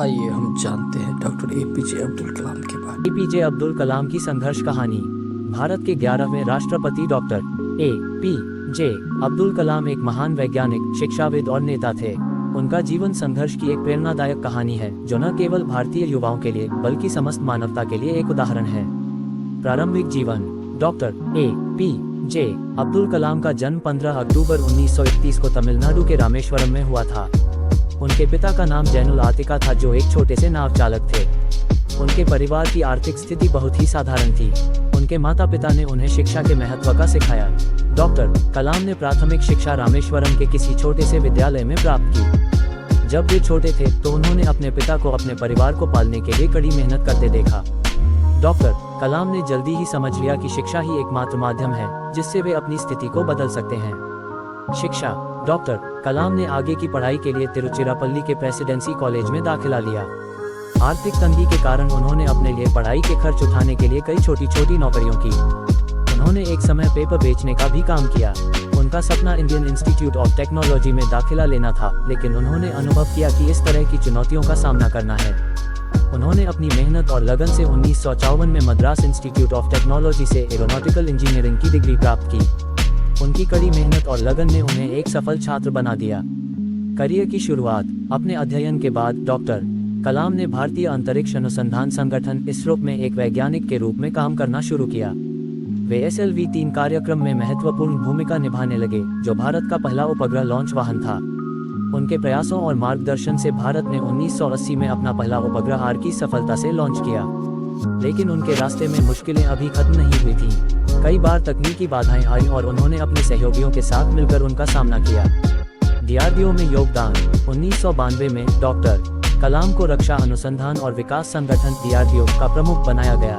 आइए हम जानते हैं डॉक्टर एपीजे अब्दुल कलाम के बारे एपीजे अब्दुल कलाम की संघर्ष कहानी। भारत के 11वें राष्ट्रपति डॉक्टर ए.पी.जे. अब्दुल कलाम एक महान वैज्ञानिक, शिक्षाविद और नेता थे। उनका जीवन संघर्ष की एक प्रेरणादायक कहानी है जो न केवल भारतीय युवाओं के लिए बल्कि समस्त मानवता के लिए एक उदाहरण है। प्रारंभिक जीवन। Doctor A P J. अब्दुल कलाम का जन्म 15 अक्टूबर 1931 को तमिलनाडु के रामेश्वरम में हुआ था। उनके पिता का नाम जैनुल आतिका था जो एक छोटे से नाव चालक थे। उनके परिवार की आर्थिक स्थिति बहुत ही साधारण थी। उनके माता पिता ने उन्हें शिक्षा के महत्व का सिखाया। डॉक्टर कलाम ने प्राथमिक शिक्षा रामेश्वरम के किसी छोटे से विद्यालय में प्राप्त की। जब वे छोटे थे तो उन्होंने अपने पिता को अपने परिवार को पालने के लिए कड़ी मेहनत करते देखा। डॉक्टर कलाम ने जल्दी ही समझ लिया कि शिक्षा ही एकमात्र माध्यम है जिससे वे अपनी स्थिति को बदल सकते हैं। शिक्षा। डॉक्टर कलाम ने आगे की पढ़ाई के लिए तिरुचिरापल्ली के प्रेसिडेंसी कॉलेज में दाखिला लिया। आर्थिक तंगी के कारण उन्होंने अपने लिए पढ़ाई के खर्च उठाने के लिए कई छोटी छोटी नौकरियों की। उन्होंने एक समय पेपर बेचने का भी काम किया। उनका सपना इंडियन इंस्टीट्यूट ऑफ टेक्नोलॉजी में दाखिला लेना था, लेकिन उन्होंने अनुभव किया कि इस तरह की चुनौतियों का सामना करना है। उन्होंने अपनी मेहनत और लगन से 1954 में मद्रास इंस्टीट्यूट ऑफ टेक्नोलॉजी से एरोनॉटिकल इंजीनियरिंग की डिग्री प्राप्त की। उनकी कड़ी मेहनत और लगन ने उन्हें एक सफल छात्र बना दिया। करियर की शुरुआत। अपने अध्ययन के बाद डॉक्टर कलाम ने भारतीय अंतरिक्ष अनुसंधान संगठन इसरो में एक वैज्ञानिक के रूप में काम करना शुरू किया। वे SLV-3 कार्यक्रम में महत्वपूर्ण भूमिका निभाने लगे, जो भारत का पहला उपग्रह लॉन्च वाहन था। उनके प्रयासों और मार्गदर्शन से भारत ने 1980 में अपना पहला उपग्रह आर की सफलता से लॉन्च किया। लेकिन उनके रास्ते में मुश्किलें अभी खत्म नहीं हुई थीं। कई बार तकनीकी बाधाएं आईं और उन्होंने अपने सहयोगियों के साथ मिलकर उनका सामना किया। DRDO में योगदान। 1992 में डॉक्टर कलाम को रक्षा अनुसंधान और विकास संगठन DRDO का प्रमुख बनाया गया।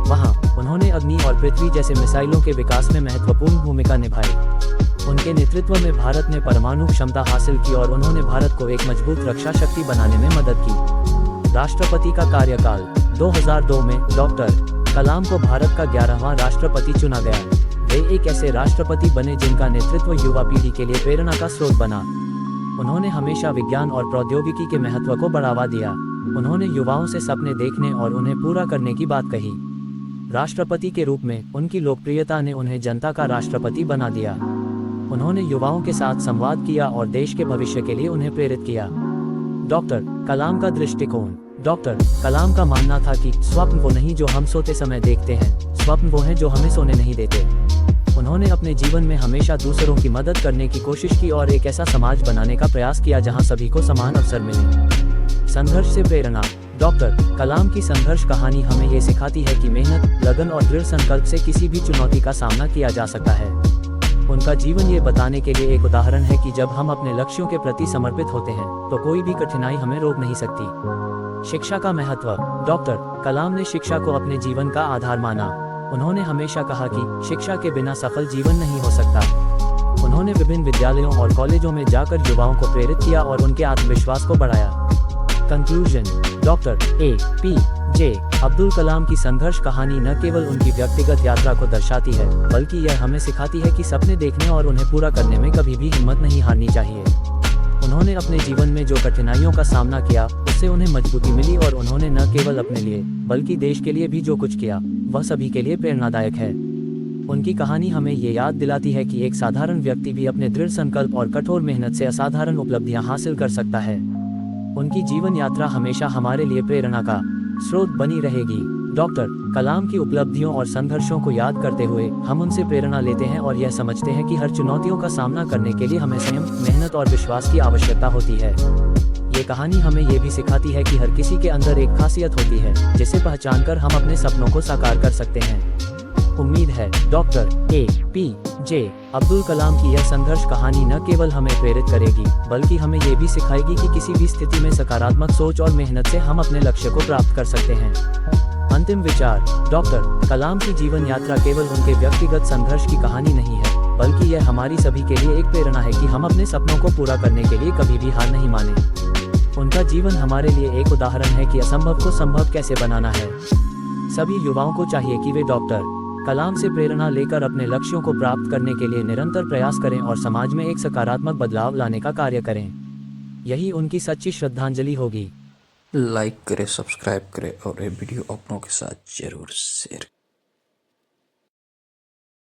वहां उन्होंने अग्नि और पृथ्वी जैसे मिसाइलों के विकास में महत्वपूर्ण भूमिका निभाई। उनके नेतृत्व में भारत ने परमाणु क्षमता हासिल की और उन्होंने भारत को एक मजबूत रक्षा शक्ति बनाने में मदद की। राष्ट्रपति का कार्यकाल। 2002 में डॉक्टर कलाम को भारत का 11वां राष्ट्रपति चुना गया। वे एक ऐसे राष्ट्रपति बने जिनका नेतृत्व युवा पीढ़ी के लिए प्रेरणा का स्रोत बना। उन्होंने हमेशा विज्ञान और प्रौद्योगिकी के महत्व को बढ़ावा दिया। उन्होंने युवाओं से सपने देखने और उन्हें पूरा करने की बात कही। राष्ट्रपति के रूप में उनकी लोकप्रियता ने उन्हें जनता का राष्ट्रपति बना दिया। उन्होंने युवाओं के साथ संवाद किया और देश के भविष्य के लिए उन्हें प्रेरित किया। डॉक्टर कलाम का दृष्टिकोण। डॉक्टर कलाम का मानना था कि स्वप्न वो नहीं जो हम सोते समय देखते हैं, स्वप्न वो हैं जो हमें सोने नहीं देते। उन्होंने अपने जीवन में हमेशा दूसरों की मदद करने की कोशिश की और एक ऐसा समाज बनाने का प्रयास किया जहां सभी को समान अवसर मिले। संघर्ष से प्रेरणा। डॉक्टर कलाम की संघर्ष कहानी हमें ये सिखाती है कि मेहनत, लगन और दृढ़ संकल्प से किसी भी चुनौती का सामना किया जा सकता है। उनका जीवन ये बताने के लिए एक उदाहरण है कि जब हम अपने लक्ष्यों के प्रति समर्पित होते हैं तो कोई भी कठिनाई हमें रोक नहीं सकती। शिक्षा का महत्व। डॉक्टर कलाम ने शिक्षा को अपने जीवन का आधार माना। उन्होंने हमेशा कहा कि शिक्षा के बिना सफल जीवन नहीं हो सकता। उन्होंने विभिन्न विद्यालयों और कॉलेजों में जाकर युवाओं को प्रेरित किया और उनके आत्मविश्वास को बढ़ाया। Conclusion. Doctor A P J. Abdul Kalam की संघर्ष कहानी न केवल उनकी व्यक्तिगत यात्रा को दर्शाती है, बल्कि यह हमें सिखाती है कि सपने देखने और उन्हें पूरा करने में कभी भी हिम्मत नहीं हारनी चाहिए। उन्होंने अपने जीवन में जो कठिनाइयों का सामना किया, उससे उन्हें मजबूती मिली और उन्होंने न केवल अपने लिए बल्कि देश के लिए भी जो कुछ किया, वह सभी के लिए प्रेरणादायक है। उनकी कहानी हमें ये याद दिलाती है कि एक साधारण व्यक्ति भी अपने दृढ़ संकल्प और कठोर मेहनत से असाधारण उपलब्धियां हासिल कर सकता है। उनकी जीवन यात्रा हमेशा हमारे लिए प्रेरणा का स्रोत बनी रहेगी। डॉक्टर कलाम की उपलब्धियों और संघर्षों को याद करते हुए हम उनसे प्रेरणा लेते हैं और यह समझते हैं कि हर चुनौतियों का सामना करने के लिए हमें संयम, मेहनत और विश्वास की आवश्यकता होती है। ये कहानी हमें ये भी सिखाती है कि हर किसी के अंदर एक खासियत होती है जिसे पहचानकर हम अपने सपनों को साकार कर सकते हैं। उम्मीद है डॉक्टर ए.पी.जे. अब्दुल कलाम की यह संघर्ष कहानी न केवल हमें प्रेरित करेगी, बल्कि हमें ये भी सिखाएगी कि किसी भी स्थिति में सकारात्मक सोच और मेहनत से हम अपने लक्ष्य को प्राप्त कर सकते हैं। अंतिम विचार। डॉक्टर कलाम की जीवन यात्रा केवल उनके व्यक्तिगत संघर्ष की कहानी नहीं है, बल्कि यह हमारी सभी के लिए एक प्रेरणा है कि हम अपने सपनों को पूरा करने के लिए कभी भी हार नहीं माने। उनका जीवन हमारे लिए एक उदाहरण है कि असंभव को संभव कैसे बनाना है। सभी युवाओं को चाहिए कि वे डॉक्टर कलाम से प्रेरणा लेकर अपने लक्ष्यों को प्राप्त करने के लिए निरंतर प्रयास करें और समाज में एक सकारात्मक बदलाव लाने का कार्य करें। यही उनकी सच्ची श्रद्धांजलि होगी। लाइक करें, सब्सक्राइब करें और ये वीडियो अपनों के साथ ज़रूर शेयर करें।